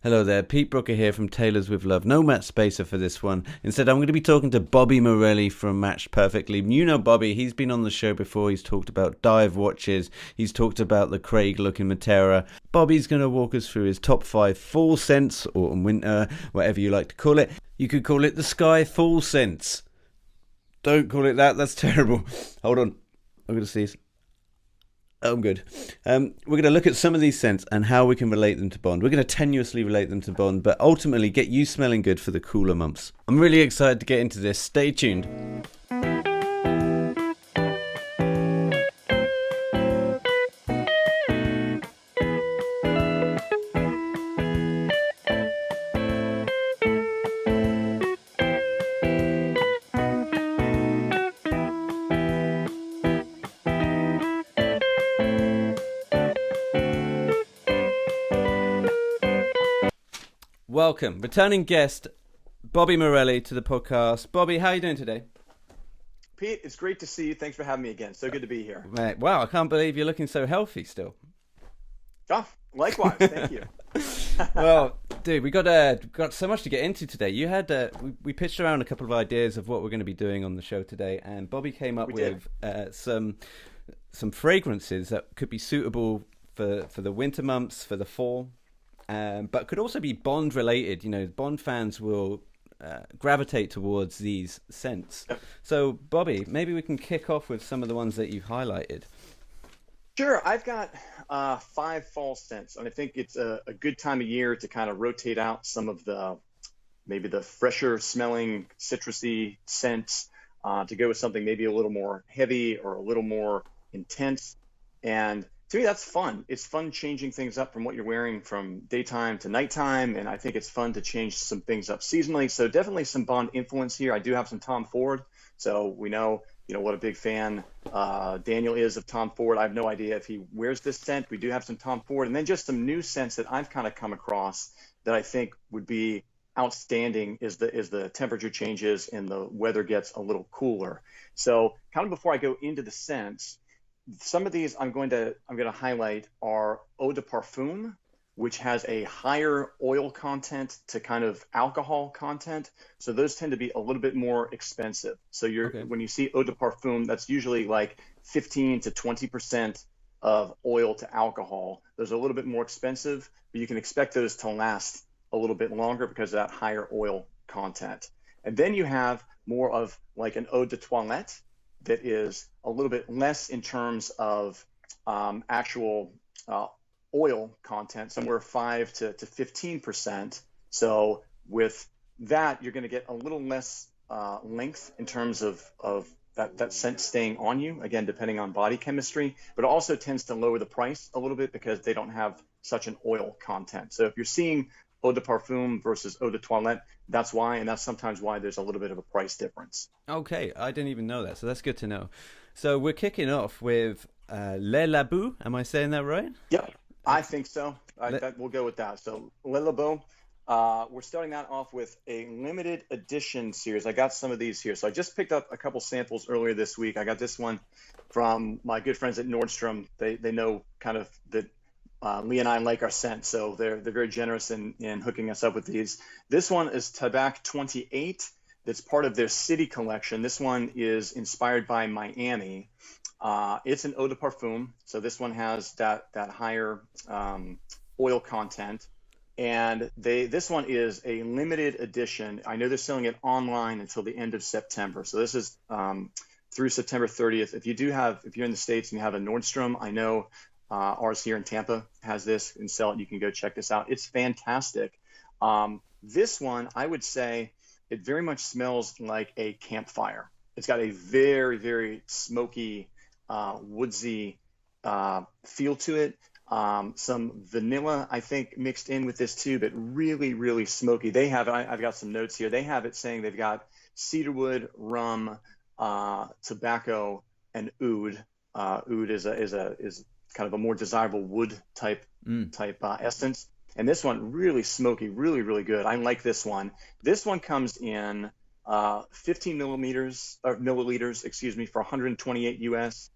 Hello there, Pete Brooker here from Tailors with Love. No Matt Spacer for this one. Instead, I'm going to be talking to Bobby Morelli from Matched Perfectly. You know Bobby, he's been on the show before. He's talked about dive watches. He's talked about the Craig-looking Matera. Bobby's going to walk us through his top 5 fall scents, autumn, winter, whatever you like to call it. You could call it the Sky Fall Scents. Don't call it that, that's terrible. Hold on, I'm going to sneeze. I'm good. We're going to look at some of these scents and how we can relate them to Bond. We're going to tenuously relate them to Bond, but ultimately get you smelling good for the cooler months. I'm really excited to get into this. Stay tuned. Welcome, returning guest, Bobby Morelli to the podcast. Bobby, how are you doing today? Pete, it's great to see you. Thanks for having me again. So good to be here. Mate, wow, I can't believe you're looking so healthy still. Oh, likewise. Thank you. Well, dude, we got so much to get into today. You had we pitched around a couple of ideas of what we're going to be doing on the show today, and Bobby came up with some fragrances that could be suitable for the winter months, for the fall. But could also be Bond related. You know, Bond fans will gravitate towards these scents. Yep. So, Bobby, maybe we can kick off with some of the ones that you've highlighted. Sure. I've got 5 fall scents, and I think it's a good time of year to kind of rotate out some of maybe the fresher smelling citrusy scents to go with something maybe a little more heavy or a little more intense. And to me, that's fun. It's fun changing things up from what you're wearing from daytime to nighttime, and I think it's fun to change some things up seasonally. So definitely some Bond influence here. I do have some Tom Ford, so we know what a big fan Daniel is of Tom Ford. I have no idea if he wears this scent. We do have some Tom Ford, and then just some new scents that I've kind of come across that I think would be outstanding is the temperature changes and the weather gets a little cooler. So kind of before I go into the scents, some of these I'm going to highlight are Eau de Parfum, which has a higher oil content to kind of alcohol content. So those tend to be a little bit more expensive. So when you see Eau de Parfum, that's usually like 15 to 20% of oil to alcohol. Those are a little bit more expensive, but you can expect those to last a little bit longer because of that higher oil content. And then you have more of like an Eau de Toilette that is a little bit less in terms of actual oil content, somewhere 5 to 15%. So with that, you're going to get a little less length in terms of that scent staying on you, again, depending on body chemistry, but it also tends to lower the price a little bit because they don't have such an oil content. So if you're seeing Eau de Parfum versus Eau de Toilette, that's why, and that's sometimes why there's a little bit of a price difference. Okay, I didn't even know that, so that's good to know. So we're kicking off with Le Labo. Am I saying that right? Yep, I think so. We'll go with that. So Le Labo, we're starting that off with a limited edition series. I got some of these here. So I just picked up a couple samples earlier this week. I got this one from my good friends at Nordstrom. They know kind of that Lee and I like our scent, so they're very generous in hooking us up with these. This one is Tabac 28. That's part of their city collection. This one is inspired by Miami. It's an Eau de Parfum, so this one has that higher oil content. And this one is a limited edition. I know they're selling it online until the end of September. So this is through September 30th. If you're in the States and you have a Nordstrom, I know ours here in Tampa has this and sell it. You can go check this out. It's fantastic. This one, I would say, it very much smells like a campfire. It's got a very, very smoky, woodsy feel to it. Some vanilla, I think, mixed in with this too, but really, really smoky. I've got some notes here. They have it saying they've got cedarwood, rum, tobacco, and oud. Oud is kind of a more desirable wood type essence. And this one really smoky, really, really good. I like this one. This one comes in 15 milliliters, for 128 US,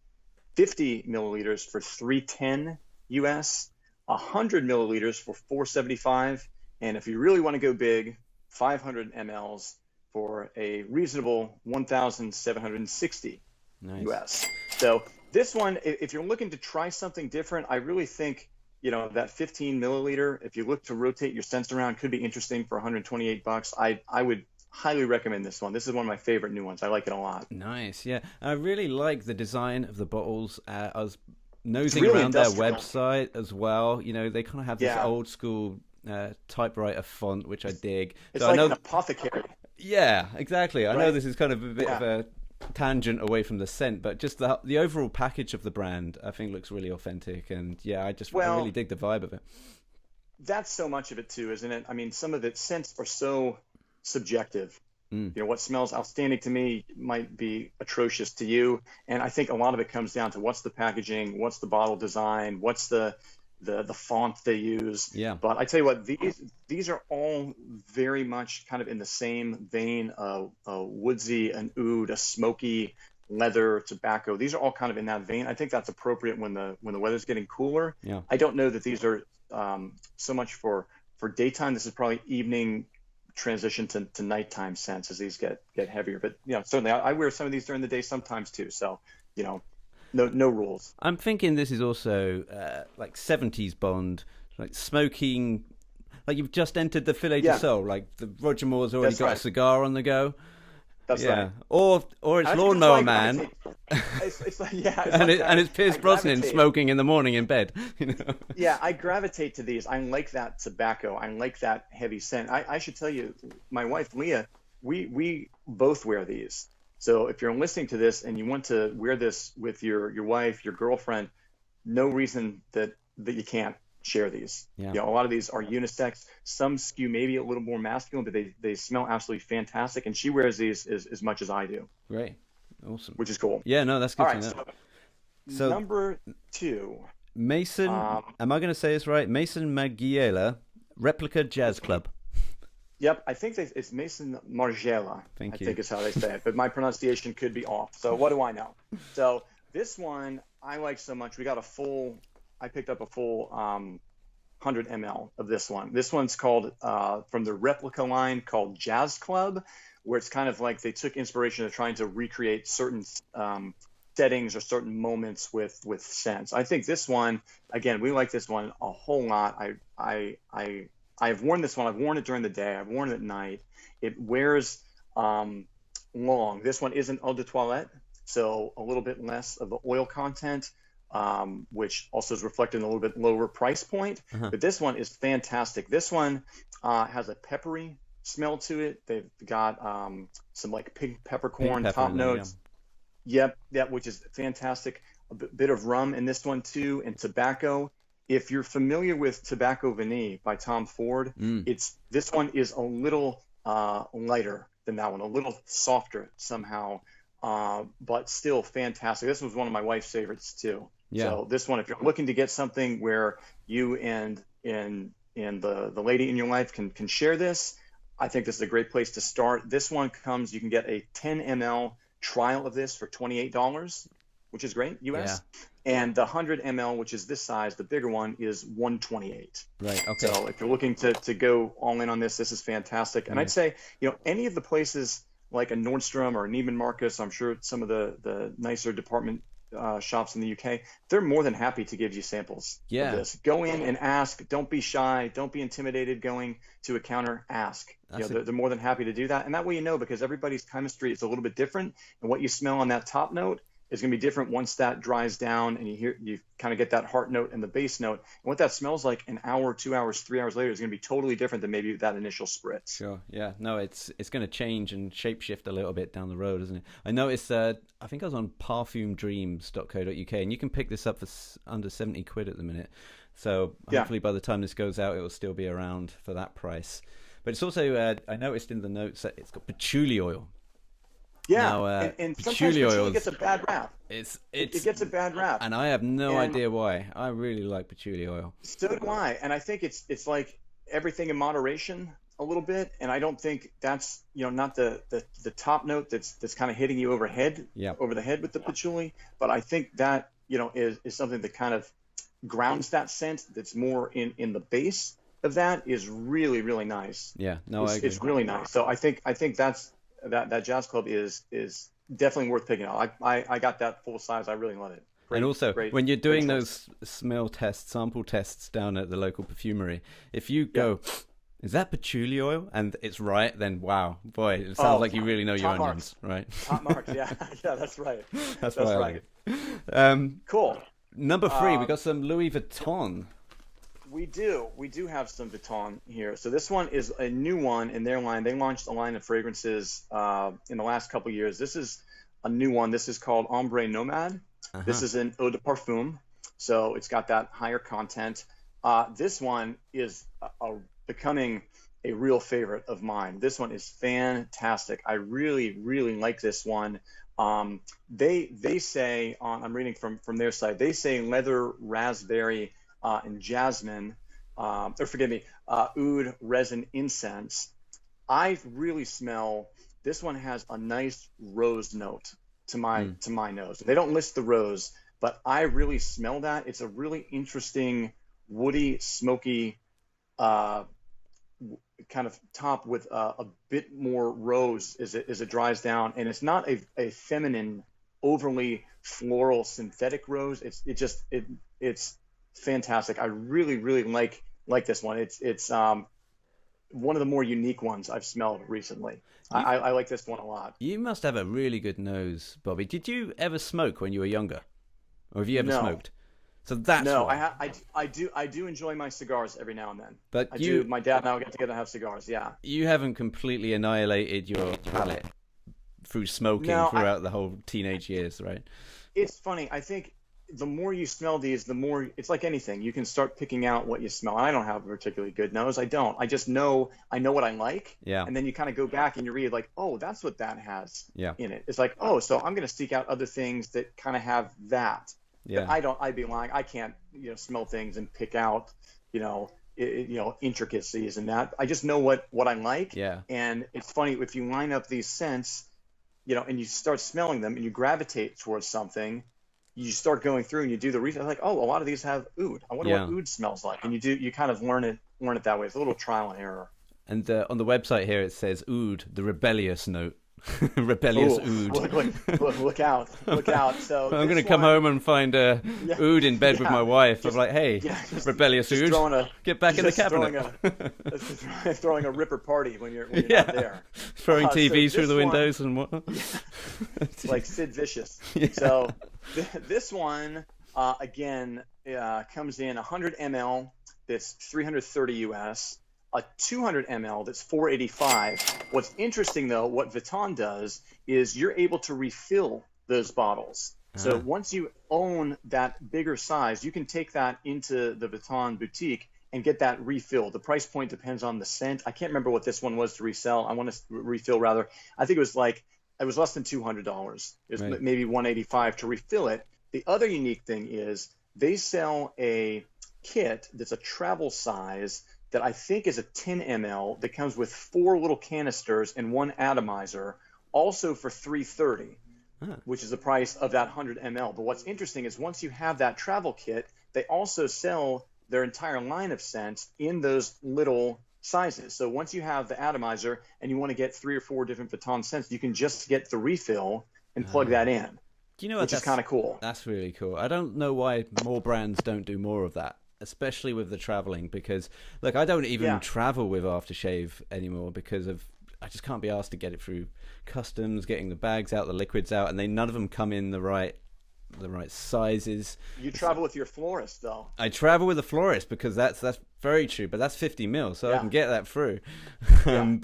50 milliliters for 310 US, 100 milliliters for 475, And if you really want to go big, 500 mLs for a reasonable 1,760 Nice. US. So this one, if you're looking to try something different, I really think, that 15 milliliter, if you look to rotate your scents around, could be interesting for 128 bucks. I would highly recommend this one. This is one of my favorite new ones. I like it a lot. Nice, yeah. I really like the design of the bottles. I was nosing Really around their industrial. website as well. They kind of have this Yeah. old school typewriter font, which I dig. It's So I like know, an apothecary. yeah, exactly. I know Right? this is kind of a bit of Yeah. a tangent away from the scent, but just the overall package of the brand, I think looks really authentic, and yeah, I Well, really dig the vibe of it. that's so much of it too, isn't it? I mean, some of its scents are so subjective. Mm. What smells outstanding to me might be atrocious to you. And I think a lot of it comes down to what's the packaging, what's the bottle design, what's the font they use. Yeah. But I tell you what, these are all very much kind of in the same vein of a woodsy, an oud, a smoky leather, tobacco. These are all kind of in that vein. I think that's appropriate when the weather's getting cooler. Yeah. I don't know that these are so much for daytime. This is probably evening transition to nighttime scents as these get heavier. But certainly I wear some of these during the day sometimes too. So no rules. I'm thinking this is also like 70s Bond, like smoking, like you've just entered the Filet Yeah. de Sol, like the Roger Moore's already That's got right. a cigar on the go. That's Yeah. right. Or it's I think Lawnmower why I Man, gravitate- It's like, yeah, it's and like and it's Pierce I Brosnan gravitate. smoking in the morning in bed. Yeah, I gravitate to these. I like that tobacco. I like that heavy scent. I should tell you, my wife Leah, we both wear these. So if you're listening to this and you want to wear this with your wife, your girlfriend, no reason that you can't share these. Yeah. A lot of these are unisex. Some skew maybe a little more masculine, but they smell absolutely fantastic. And she wears these as much as I do, Great, awesome. which is cool. Yeah, no, that's good All to right, know. so So number 2. Maison, am I going to say this right? Maison Margiela Replica Jazz Club. Yep, I think it's Maison Margiela. Thank I you. think is how they say it, but my pronunciation could be off. So what do I know? So this one I like so much. I picked up a full 100 ml of this one. This one's called from the Replica line called Jazz Club, where it's kind of like they took inspiration of trying to recreate certain settings or certain moments with scents. I think this one, again, we like this one a whole lot. I've worn this one. I've worn it during the day. I've worn it at night. It wears long. This one isn't Eau de Toilette, so a little bit less of the oil content, which also is reflected in a little bit lower price point. Uh-huh. But this one is fantastic. This one has a peppery smell to it. They've got some like pink peppercorn Pink pepper top in there, notes. Yep, which is fantastic. A bit of rum in this one too, and tobacco. If you're familiar with Tobacco Vanille by Tom Ford, this one is a little lighter than that one, a little softer somehow, but still fantastic. This was one of my wife's favorites too. Yeah. So this one, if you're looking to get something where you and the lady in your life can share this, I think this is a great place to start. This one you can get a 10 ml trial of this for $28, which is great, US. Yeah. And the 100 ml, which is this size, the bigger one, is $128. Right. Okay. So if you're looking to go all in on this is fantastic. And I'd say, any of the places like a Nordstrom or a Neiman Marcus, I'm sure some of the nicer department shops in the UK, they're more than happy to give you samples Yeah. of this. Go in and ask. Don't be shy. Don't be intimidated going to a counter. Ask. They're more than happy to do that. And that way because everybody's chemistry is a little bit different. And what you smell on that top note is going to be different once that dries down and you kind of get that heart note and the base note. And what that smells like an hour, 2 hours, 3 hours later is going to be totally different than maybe that initial spritz. Sure. Yeah. No, it's going to change and shapeshift a little bit down the road, isn't it? I noticed. I think I was on parfumedreams.co.uk, and you can pick this up for under 70 quid at the minute. So hopefully by the time this goes out, it will still be around for that price. But it's also I noticed in the notes that it's got patchouli oil. Yeah, Now, and sometimes patchouli patchouli oils- gets a bad rap. It It gets a bad rap. and I have no And- idea why. I really like patchouli oil. So do I. And I think it's like everything in moderation a little bit. And I don't think that's, not the top note that's kind of hitting you over the head with the patchouli. But I think that, is something that kind of grounds that scent that's more in the base. of that is really, really nice. Yeah, no, I agree. It's really nice. So I think that Jazz Club is definitely worth picking up. I got that full size. I really love it. And Great, also, great, when you're great doing choice. those smell tests, sample tests down at the local perfumery, if you Yeah. go, is that patchouli oil? And it's right, then wow, boy, it sounds Oh, like you really know your top onions, marks. right? Top marks. Yeah. Yeah, that's right. That's why That's I like right. it. Um, Cool. Number three, we Um, got some Louis Vuitton. we do. We do have some Vuitton here. So this one is a new one in their line. They launched a line of fragrances in the last couple years. This is a new one. This is called Ombre Nomade. This Uh-huh. is an eau de parfum, so it's got that higher content. This one is becoming a real favorite of mine. This one is fantastic. I really, really like this one. They say on, I'm reading from their site. They say leather, raspberry, and jasmine, or forgive me, oud, resin, incense. I really smell. This one has a nice rose note Mm. to my nose. They don't list the rose, but I really smell that. It's a really interesting, woody, smoky uh, kind of top with a bit more rose as it dries down, and it's not a feminine, overly floral synthetic rose. It's fantastic. I really, really like this one. It's one of the more unique ones I've smelled recently. You I like this one a lot. you must have a really good nose, Bobby. Did you ever smoke when you were younger, or have you ever No, smoked? So that's no, why. I do enjoy my cigars every now and then. I But do. My dad and I get together and have cigars. Yeah. you haven't completely annihilated your palate through smoking No, throughout the whole teenage years, right? it's funny. I think the more you smell these, the more it's like anything. You can start picking out what you smell. I don't have a particularly good nose. I don't. I just know I know what I like, Yeah, and then you kind of go back and you read like, oh, that's what that has yeah, in it. It's like, oh, so I'm going to seek out other things that kind of have that. But yeah, I don't. I'd be lying. I can't, smell things and pick out, intricacies and that. I just know what I like. yeah. And it's funny if you line up these scents, and you start smelling them and you gravitate towards something, you start going through and you do the research. Like, oh, a lot of these have oud. I wonder Yeah. what oud smells like. And you kind of learn it that way. It's a little trial and error. And on the website here it says oud, the rebellious note. Rebellious Oh, oud. look out, look out. So I'm going to this come one, home and find yeah, oud in bed with yeah, my wife. I'm just like, hey, yeah, rebellious just oud, throwing a get back in the just throwing cabinet. throwing a ripper party when you're not Yeah, there. throwing So TVs through this the one, windows and whatnot. like Sid Vicious. Yeah. So this one again comes in 100 ml. That's 330 US. A 200 ml that's 485. What's interesting though, what Vuitton does is you're able to refill those bottles. So Ah, once you own that bigger size, you can take that into the Vuitton boutique and get that refilled. The price point depends on the scent. I can't remember what this one was to resell. I want to refill rather. I think it was less than $200. It was right. maybe 185 to refill it. The other unique thing is they sell a kit that's a travel size that I think is a 10 ml that comes with 4 little canisters and 1 atomizer, also for 330, Ah, which is the price of that 100 ml. But what's interesting is once you have that travel kit, they also sell their entire line of scents in those little sizes. So once you have the atomizer and you want to get 3 or 4 different Vuitton scents, you can just get the refill and plug ah. that in, Do you know what? which is kind of cool. That's really cool. I don't know why more brands don't do more of that, especially with the traveling. Because look, I don't even Yeah. travel with aftershave anymore because I just can't be asked to get it through customs, getting the bags out, the liquids out, and none of them come in the right sizes. You travel with your florist, though. I travel with a florist because that's very true, but that's 50 mil, so I Yeah. can get that through. Yeah.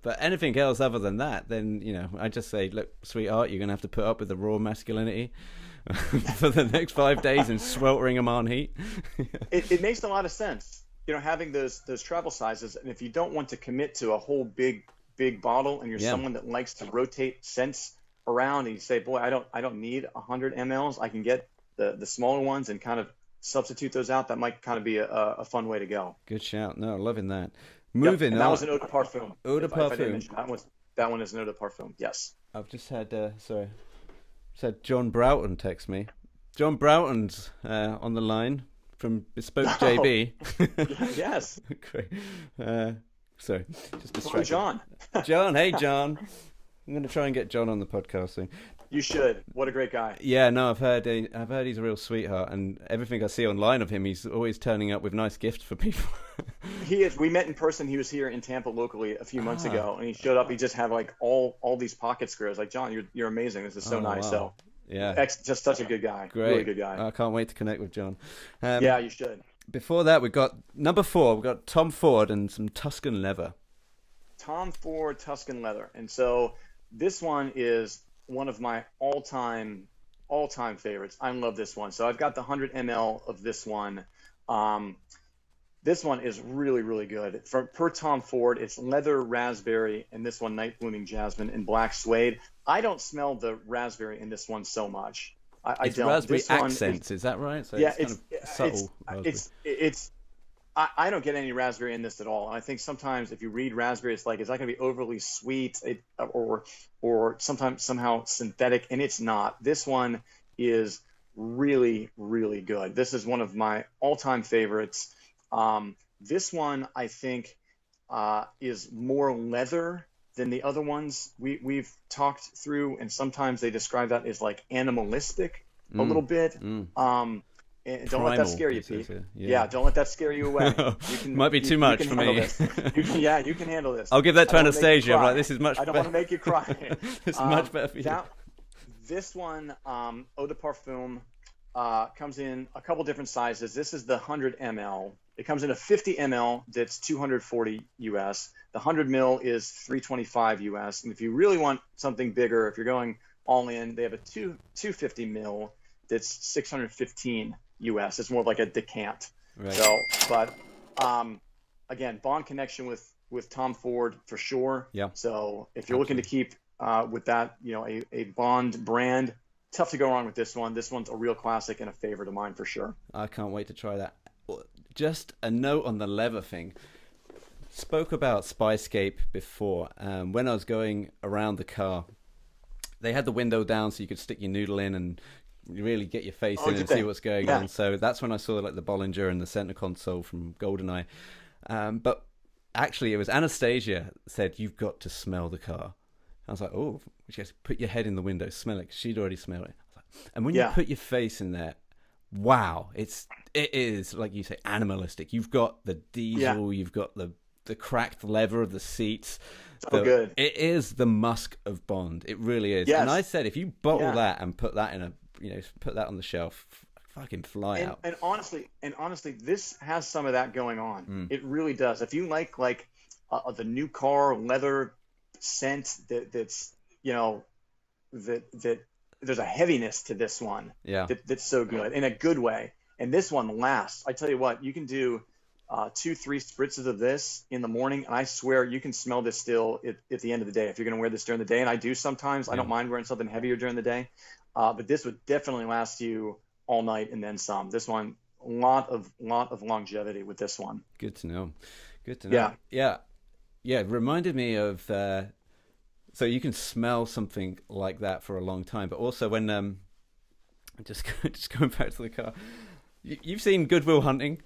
But anything else other than that, then I just say, look, sweetheart, you're gonna have to put up with the raw masculinity for the next 5 days in sweltering Oman heat. It makes a lot of sense, having those travel sizes. And if you don't want to commit to a whole big bottle, and you're Yeah, someone that likes to rotate scents around, and you say, boy, I don't need 100 mLs. I can get the smaller ones and kind of substitute those out. That might kind of be a fun way to go. good shout. No, loving that. Yep. Moving And that was on. an eau de parfum. Eau de If I didn't parfum. mention that one is an eau de parfum. Yes. I've just had John Broughton text me. John Broughton's on the line. from Bespoke Oh, JB. yes. Great. Sorry, just Oh, distracted. John. John, hey John. I'm going to try and get John on the podcast soon. You should. What a great guy. Yeah, no, I've heard he's a real sweetheart, and everything I see online of him, he's always turning up with nice gifts for people. He is. We met in person. He was here in Tampa locally a few months ago, and he showed up. He just had like all these pocket squares. Like, John, you're amazing. This is so nice. Wow. So Yeah, just such a good guy. great. Really good guy. I can't wait to connect with John. Yeah, you should. Before that, we got number 4. We got Tom Ford and some Tuscan leather. Tom Ford Tuscan leather, and so this one is one of my all-time favorites. I love this one. So I've got the 100 ml of this one. This one is really, really good. Per Tom Ford, it's leather raspberry, and this one night blooming jasmine and black suede. I don't smell the raspberry in this one so much. I don't. Raspberry This one accents, is that right? So yeah, it's kind of subtle. Raspberry. I don't get any raspberry in this at all. And I think sometimes if you read raspberry, it's like, is that going to be overly sweet or sometimes somehow synthetic? And it's not. This one is really, really good. This is one of my all-time favorites. This one, I think, is more leather than the other ones we've talked through. And sometimes they describe that as like animalistic a little bit. And don't let that scare you, Pete. Yeah, don't let that scare you away. Might be too much for me. You can handle this. I'll give that to Anastasia. I'm like, this is much I don't better. want to make you cry. It's much better for you. This one, Eau de Parfum, comes in a couple different sizes. This is the 100 ml. It comes in a 50 ml that's 240 US. The 100 ml is 325 US. And if you really want something bigger, if you're going all in, they have a 250 ml that's 615 US. It's more like a decant. Right. So, but again, bond connection with Tom Ford for sure. Yeah. So if you're looking to keep with that, a Bond brand, tough to go wrong with this one. This one's a real classic and a favorite of mine for sure. I can't wait to try that. Just a note on the leather thing. Spoke about Spyscape before. When I was going around the car, they had the window down so you could stick your noodle in and you really get your face in and see what's going on. So that's when I saw like the Bollinger and the center console from GoldenEye. But actually, it was Anastasia said, "You've got to smell the car." I was like, "Oh," she goes, "Put your head in the window, smell it." 'Cause she'd already smelled it. I was like, and when you put your face in there, wow, it is like you say, animalistic. You've got the diesel, you've got the cracked leather of the seats. So good. It is the musk of Bond. It really is. Yes. And I said, if you bottle that and put that in put that on the shelf, fucking fly out. And honestly, this has some of that going on. It really does. If you like the new car leather scent that's that there's a heaviness to this one. Yeah. That's so good in a good way. And this one lasts. I tell you what, you can do 2-3 spritzes of this in the morning, and I swear you can smell this still at the end of the day if you're going to wear this during the day. And I do sometimes. I don't mind wearing something heavier during the day, but this would definitely last you all night and then some. This one, a lot of longevity with this one. Good to know. Yeah. It reminded me of. So you can smell something like that for a long time, but also when just going back to the car, you've seen Good Will Hunting.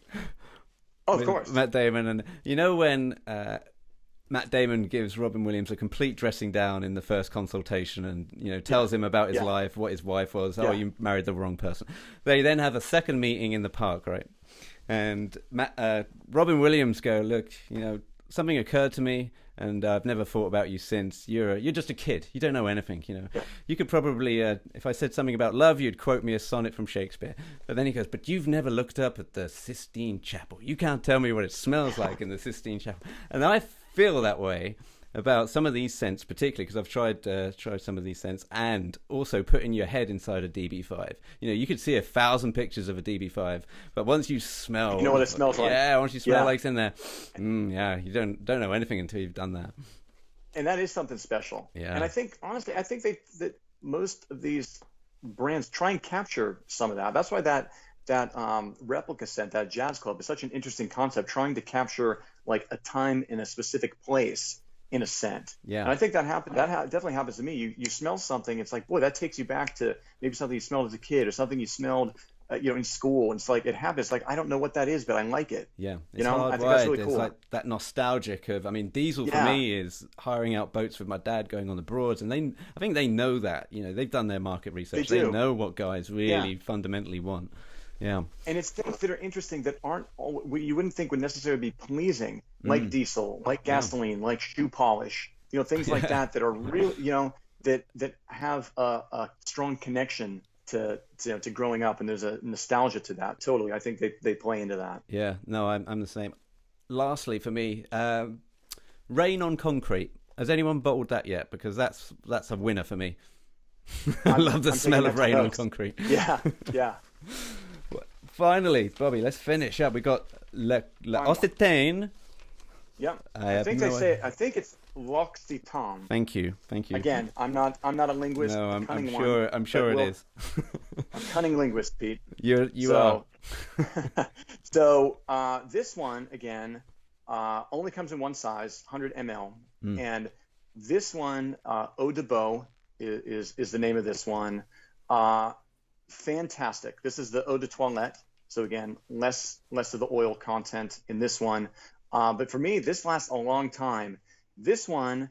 Oh, of course. Matt Damon, and when Matt Damon gives Robin Williams a complete dressing down in the first consultation and tells him about his life, what his wife was. Oh, you married the wrong person. They then have a second meeting in the park, right? And Robin Williams look, something occurred to me, and I've never thought about you since. You're just a kid. You don't know anything. You could probably, if I said something about love, you'd quote me a sonnet from Shakespeare. But then he goes, but you've never looked up at the Sistine Chapel. You can't tell me what it smells like in the Sistine Chapel. And I feel that way about some of these scents, particularly because I've tried some of these scents, and also putting your head inside a DB5. You could see 1,000 pictures of a DB5, but once you smell, you know what it smells like. Yeah, once you smell like it's in there, you don't know anything until you've done that. And that is something special. Yeah. And I think honestly, that most of these brands try and capture some of that. That's why that Replica scent, that Jazz Club, is such an interesting concept, trying to capture like a time in a specific place in a scent. Yeah. And I think that definitely happens to me. You smell something, it's like, boy, that takes you back to maybe something you smelled as a kid or something you smelled in school. And it's like it happens. Like I don't know what that is, but I like it. Yeah, You it's know, I think that's hardwired. really There's cool. like that nostalgic of, I mean, diesel for Yeah, me is hiring out boats with my dad going on the Broads, and I think they know that. They've done their market they research. They do. know what guys Yeah. really fundamentally want. Yeah. And it's things that are interesting that you wouldn't think would necessarily be pleasing, like diesel, like Yeah. gasoline, like shoe polish, things like Yeah. that are real, that have a strong connection to growing up, and there's a nostalgia to that. Totally, I think they play into that. Yeah. No, I'm the same. Lastly, for me, rain on concrete. Has anyone bottled that yet? Because that's a winner for me. I love the I'm smell taking of that to rain on notes. concrete. Yeah, yeah. Finally, Bobby, let's finish up. We got Le Final. Occitane. Yeah. I I have think no they say I think it's L'Occitane. Thank you. Again, I'm not a linguist, No, a I'm cunning sure. one, I'm sure but it is. a cunning linguist, Pete. You are. So this one again only comes in one size, 100 ml, and this one, Eau Des Baux, is the name of this one. Fantastic. This is the Eau de Toilette. So again, less of the oil content in this one. But for me, this lasts a long time. This one,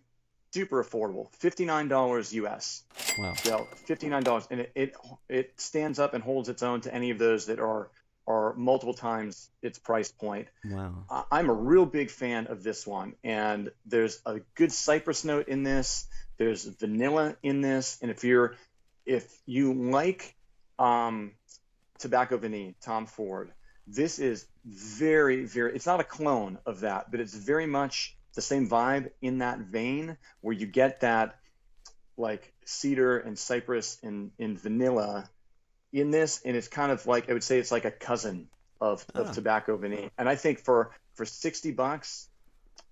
super affordable, $59 US. Wow. So $59, and it stands up and holds its own to any of those that are multiple times its price point. Wow. I'm a real big fan of this one, and there's a good cypress note in this. There's vanilla in this, and if you like Tobacco Vanille, Tom Ford, this is very, very, it's not a clone of that, but it's very much the same vibe in that vein, where you get that like cedar and cypress and vanilla in this, and it's kind of like, I would say it's like a cousin of Tobacco Vanille. And I think for $60,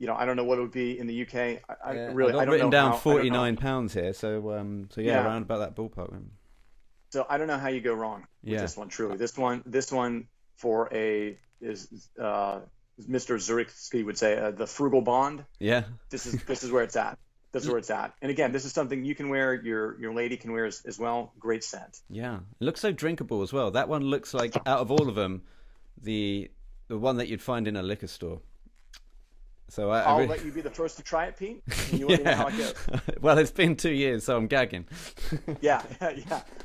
I don't know what it would be in the UK. I I've don't got written know down how, I don't know. £49 here, so yeah, around about that ballpark. So I don't know how you go wrong with this one. Truly, this one for is Mr. Zurichsky would say the frugal bond. Yeah. This is where it's at. This is where it's at. And again, this is something you can wear. Your lady can wear as well. Great scent. Yeah, it looks so drinkable as well. That one looks like, out of all of them, the one that you'd find in a liquor store. So I'll let you be the first to try it, Pete. And you let me know how it goes. Well, it's been 2 years, so I'm gagging. Yeah.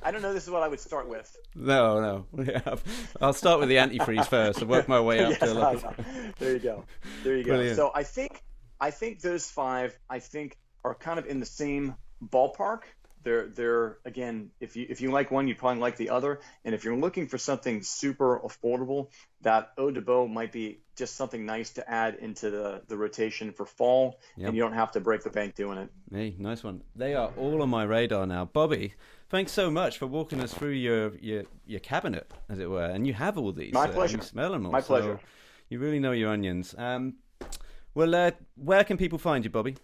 I don't know. This is what I would start with. No. Yeah. I'll start with the antifreeze first and work my way up to a level. There you go. Brilliant. So I think those five are kind of in the same ballpark. They're again, if you like one, you probably like the other. And if you're looking for something super affordable, that Eau Des Baux might be just something nice to add into the rotation for fall, and you don't have to break the bank doing it. Hey, nice one. They are all on my radar now. Bobby, thanks so much for walking us through your cabinet, as it were. And you have all these. My pleasure. You smell them all. My pleasure. So you really know your onions. Well, where can people find you, Bobby?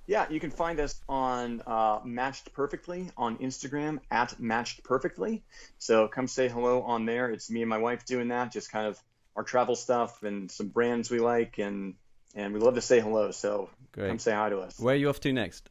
Yeah, you can find us on Matched Perfectly on Instagram at Matched Perfectly. So come say hello on there. It's me and my wife doing that, just kind of our travel stuff and some brands we like, and we love to say hello. So come say hi to us. Where are you off to next?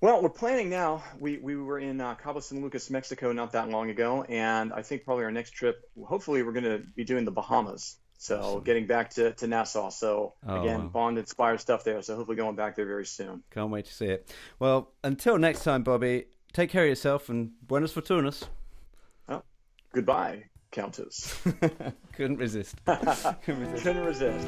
Well, we're planning now. We were in Cabo San Lucas, Mexico not that long ago, and I think probably our next trip, hopefully we're going to be doing the Bahamas. So awesome. Getting back to Nassau. So again, Bond-inspired stuff there. So hopefully going back there very soon. Can't wait to see it. Well, until next time, Bobby, take care of yourself and buenas fortunas. Oh, goodbye, Countess. Couldn't resist. Couldn't resist.